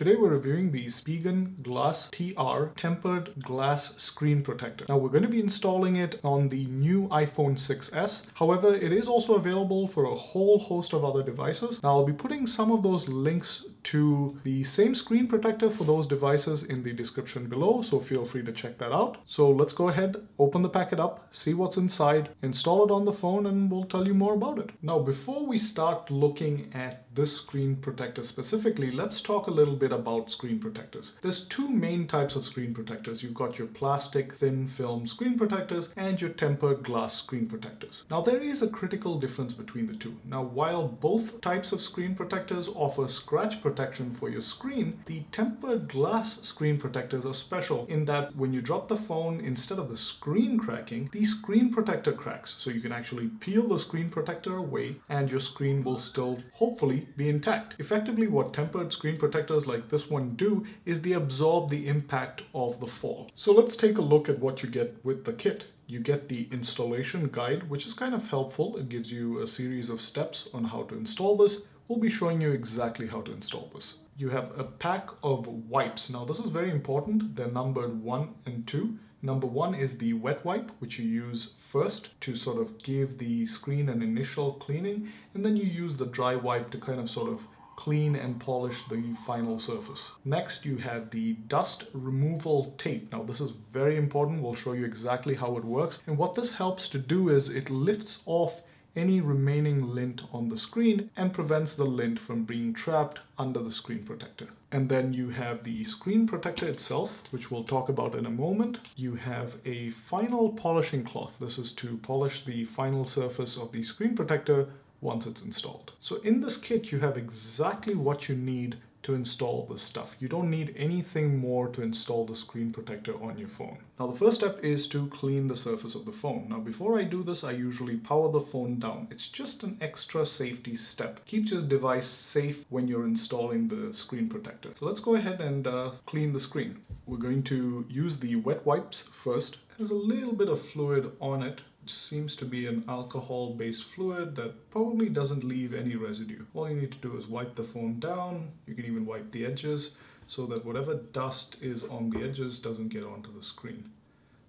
Today we're reviewing the Spigen Glas.Tr tempered glass screen protector. Now we're going to be installing it on the new iPhone 6s. However, it is also available for a whole host of other devices. Now I'll be putting some of those links to the same screen protector for those devices in the description below, so feel free to check that out. So let's go ahead, open the packet up, see what's inside, install it on the phone, and we'll tell you more about it. Now before we start looking at this screen protector specifically, let's talk a little bit about screen protectors. There's two main types of screen protectors. You've got your plastic thin film screen protectors and your tempered glass screen protectors. Now there is a critical difference between the two. Now while both types of screen protectors offer scratch protection for your screen, the tempered glass screen protectors are special in that when you drop the phone, instead of the screen cracking, the screen protector cracks. So you can actually peel the screen protector away and your screen will still hopefully be intact. Effectively, what tempered screen protectors like this one do is they absorb the impact of the fall. So let's take a look at what you get with the kit. You get the installation guide, which is kind of helpful. It gives you a series of steps on how to install this. We'll be showing you exactly how to install this. You have a pack of wipes. Now this is very important. They're numbered 1 and 2. Number 1 is the wet wipe, which you use first to sort of give the screen an initial cleaning, and then you use the dry wipe to kind of sort of clean and polish the final surface. Next, you have the dust removal tape. Now this is very important. We'll show you exactly how it works. And what this helps to do is it lifts off any remaining lint on the screen and prevents the lint from being trapped under the screen protector. And then you have the screen protector itself, which we'll talk about in a moment. You have a final polishing cloth. This is to polish the final surface of the screen protector once it's installed. So in this kit, you have exactly what you need to install this stuff. You don't need anything more to install the screen protector on your phone. Now the first step is to clean the surface of the phone. Now before I do this, I usually power the phone down. It's just an extra safety step. Keeps your device safe when you're installing the screen protector. So let's go ahead and clean the screen. We're going to use the wet wipes first. There's a little bit of fluid on it. It seems to be an alcohol-based fluid that probably doesn't leave any residue. All you need to do is wipe the phone down. You can even wipe the edges so that whatever dust is on the edges doesn't get onto the screen.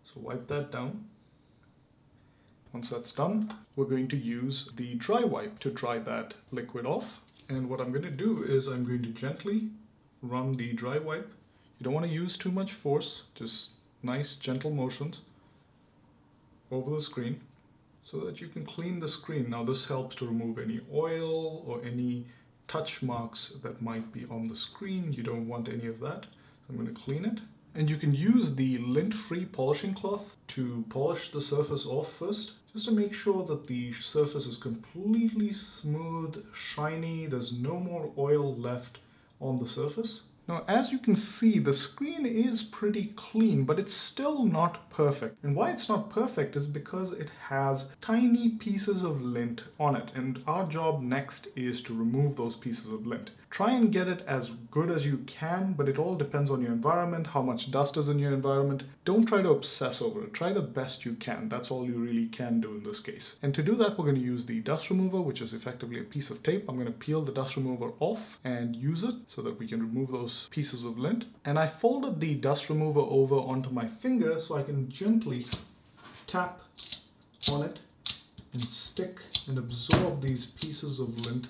So wipe that down. Once that's done, we're going to use the dry wipe to dry that liquid off. And what I'm going to do is I'm going to gently run the dry wipe. You don't want to use too much force, just nice gentle motions over the screen so that you can clean the screen. Now this helps to remove any oil or any touch marks that might be on the screen. You don't want any of that. I'm going to clean it. And you can use the lint-free polishing cloth to polish the surface off first, just to make sure that the surface is completely smooth, shiny, there's no more oil left on the surface. Now, as you can see, the screen is pretty clean, but it's still not perfect. And why it's not perfect is because it has tiny pieces of lint on it. And our job next is to remove those pieces of lint. Try and get it as good as you can, but it all depends on your environment, how much dust is in your environment. Don't try to obsess over it. Try the best you can. That's all you really can do in this case. And to do that, we're going to use the dust remover, which is effectively a piece of tape. I'm going to peel the dust remover off and use it so that we can remove those pieces of lint. And I folded the dust remover over onto my finger so I can gently tap on it and stick and absorb these pieces of lint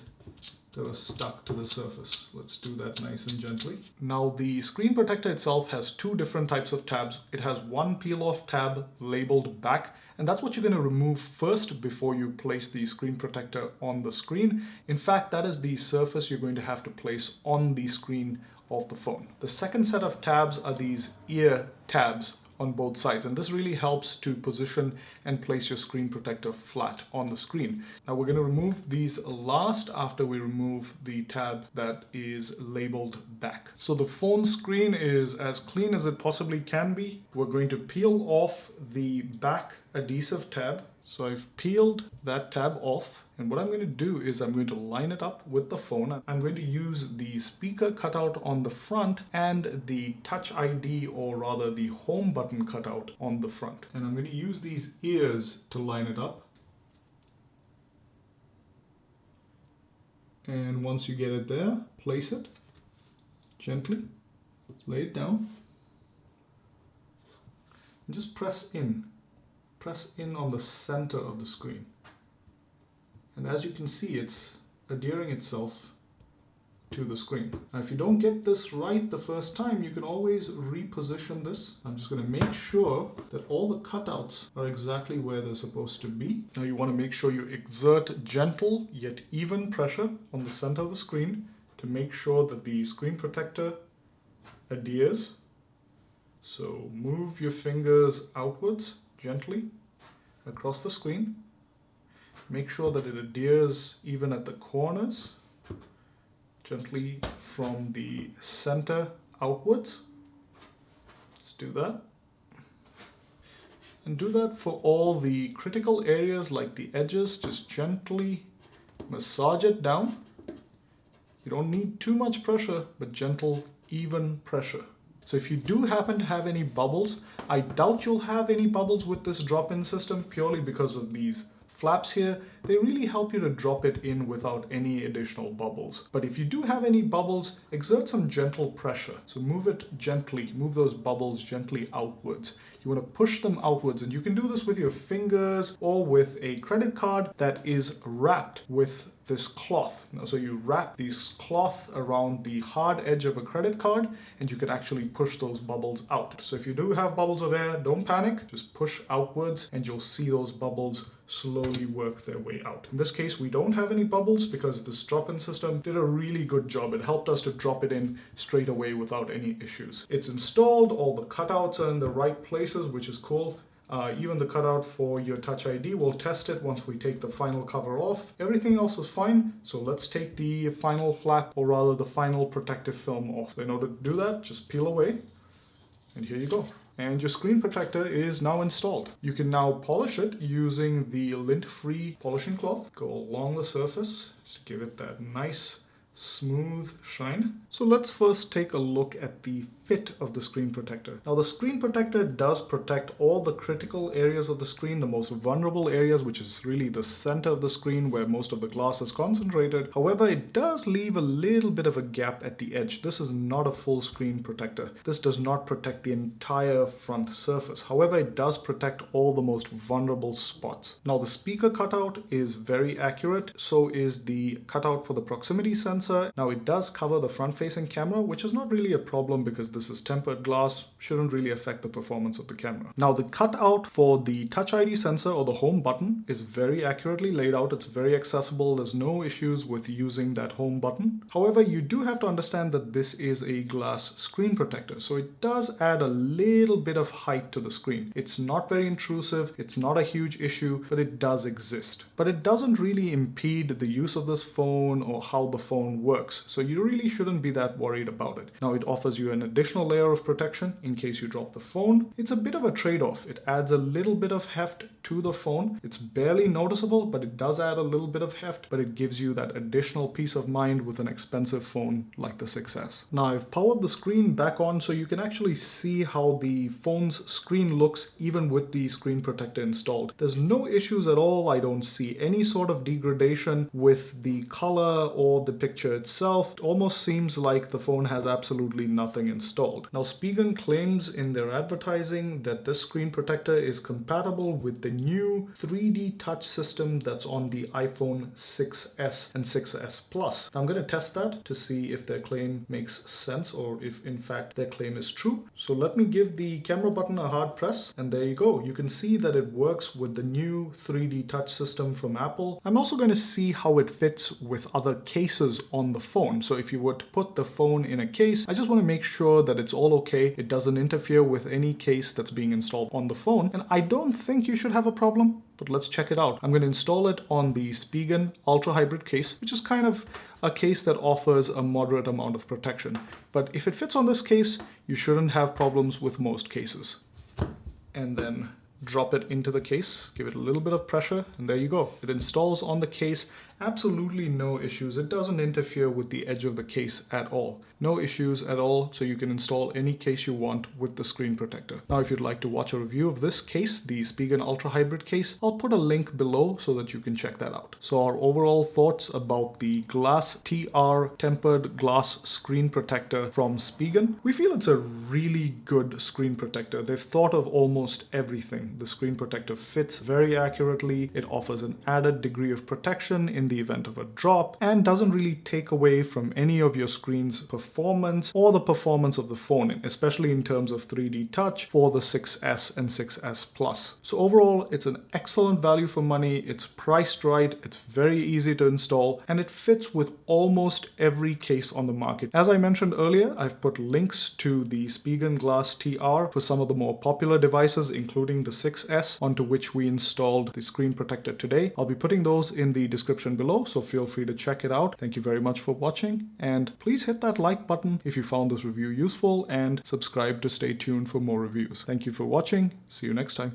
that are stuck to the surface. Let's do that nice and gently. Now the screen protector itself has two different types of tabs. It has one peel off tab labeled back, and that's what you're going to remove first before you place the screen protector on the screen. In fact, that is the surface you're going to have to place on the screen of the phone. The second set of tabs are these ear tabs on both sides, and this really helps to position and place your screen protector flat on the screen. Now we're going to remove these last after we remove the tab that is labeled back. So the phone screen is as clean as it possibly can be. We're going to peel off the back adhesive tab. So I've peeled that tab off, and what I'm going to do is I'm going to line it up with the phone. I'm going to use the speaker cutout on the front and the Touch ID, or rather the home button cutout on the front. And I'm going to use these ears to line it up. And once you get it there, place it Gently lay it down and just press in. Press in on the center of the screen. And as you can see, it's adhering itself to the screen. Now, if you don't get this right the first time, you can always reposition this. I'm just going to make sure that all the cutouts are exactly where they're supposed to be. Now, you want to make sure you exert gentle yet even pressure on the center of the screen to make sure that the screen protector adheres. So move your fingers outwards gently across the screen. Make sure that it adheres even at the corners. Gently from the center outwards. Let's do that. And do that for all the critical areas like the edges. Just gently massage it down. You don't need too much pressure, but gentle, even pressure. So if you do happen to have any bubbles, I doubt you'll have any bubbles with this drop-in system purely because of these flaps here. They really help you to drop it in without any additional bubbles. But if you do have any bubbles, exert some gentle pressure. So move it gently, move those bubbles gently outwards. You want to push them outwards, and you can do this with your fingers or with a credit card that is wrapped with this cloth. So you wrap this cloth around the hard edge of a credit card and you can actually push those bubbles out. So if you do have bubbles of air, don't panic, just push outwards and you'll see those bubbles slowly work their way out. In this case, we don't have any bubbles because this drop-in system did a really good job. It helped us to drop it in straight away without any issues. It's installed, all the cutouts are in the right places, which is cool. Even the cutout for your Touch ID, we'll test it once we take the final cover off. Everything else is fine, so let's take the final flap, or rather the final protective film off. So in order to do that, just peel away, and here you go. And your screen protector is now installed. You can now polish it using the lint-free polishing cloth. Go along the surface, just give it that nice smooth shine. So let's first take a look at the fit of the screen protector. Now the screen protector does protect all the critical areas of the screen, the most vulnerable areas, which is really the center of the screen where most of the glass is concentrated. However, it does leave a little bit of a gap at the edge. This is not a full screen protector. This does not protect the entire front surface. However, it does protect all the most vulnerable spots. Now the speaker cutout is very accurate. So is the cutout for the proximity sensor. Now it does cover the front-facing camera, which is not really a problem because this is tempered glass, shouldn't really affect the performance of the camera. Now the cutout for the Touch ID sensor or the home button is very accurately laid out. It's very accessible. There's no issues with using that home button. However, you do have to understand that this is a glass screen protector, so it does add a little bit of height to the screen. It's not very intrusive. It's not a huge issue, but it does exist. But it doesn't really impede the use of this phone or how the phone works, so you really shouldn't be that worried about it. Now it offers you an additional layer of protection in case you drop the phone. It's a bit of a trade-off. It adds a little bit of heft to the phone. It's barely noticeable, but it does add a little bit of heft, but it gives you that additional peace of mind with an expensive phone like the 6S. Now I've powered the screen back on so you can actually see how the phone's screen looks even with the screen protector installed. There's no issues at all. I don't see any sort of degradation with the color or the picture itself. It almost seems like the phone has absolutely nothing installed. Now Spigen claims in their advertising that this screen protector is compatible with the new 3D touch system that's on the iPhone 6S and 6S Plus. Now I'm going to test that to see if their claim makes sense or if in fact their claim is true. So let me give the camera button a hard press and there you go. You can see that it works with the new 3D touch system from Apple. I'm also going to see how it fits with other cases on the phone. So if you were to put the phone in a case, I just want to make sure that it's all okay. It doesn't interfere with any case that's being installed on the phone. And I don't think you should have a problem, but let's check it out. I'm going to install it on the Spigen Ultra Hybrid case, which is kind of a case that offers a moderate amount of protection. But if it fits on this case, you shouldn't have problems with most cases. And then drop it into the case, give it a little bit of pressure, and there you go. It installs on the case Absolutely no issues. It doesn't interfere with the edge of the case at all. No issues at all, so you can install any case you want with the screen protector. Now, if you'd like to watch a review of this case, the Spigen Ultra Hybrid case, I'll put a link below so that you can check that out. So our overall thoughts about the Glas.Tr tempered glass screen protector from Spigen. We feel it's a really good screen protector. They've thought of almost everything. The screen protector fits very accurately. It offers an added degree of protection in the event of a drop and doesn't really take away from any of your screen's performance or the performance of the phone, especially in terms of 3D touch for the 6S and 6S Plus. So overall, it's an excellent value for money. It's priced right, it's very easy to install, and it fits with almost every case on the market. As I mentioned earlier, I've put links to the Spigen Glas.Tr for some of the more popular devices, including the 6S, onto which we installed the screen protector today. I'll be putting those in the description below, so feel free to check it out. Thank you very much for watching, and please hit that like button if you found this review useful, and subscribe to stay tuned for more reviews. Thank you for watching. See you next time.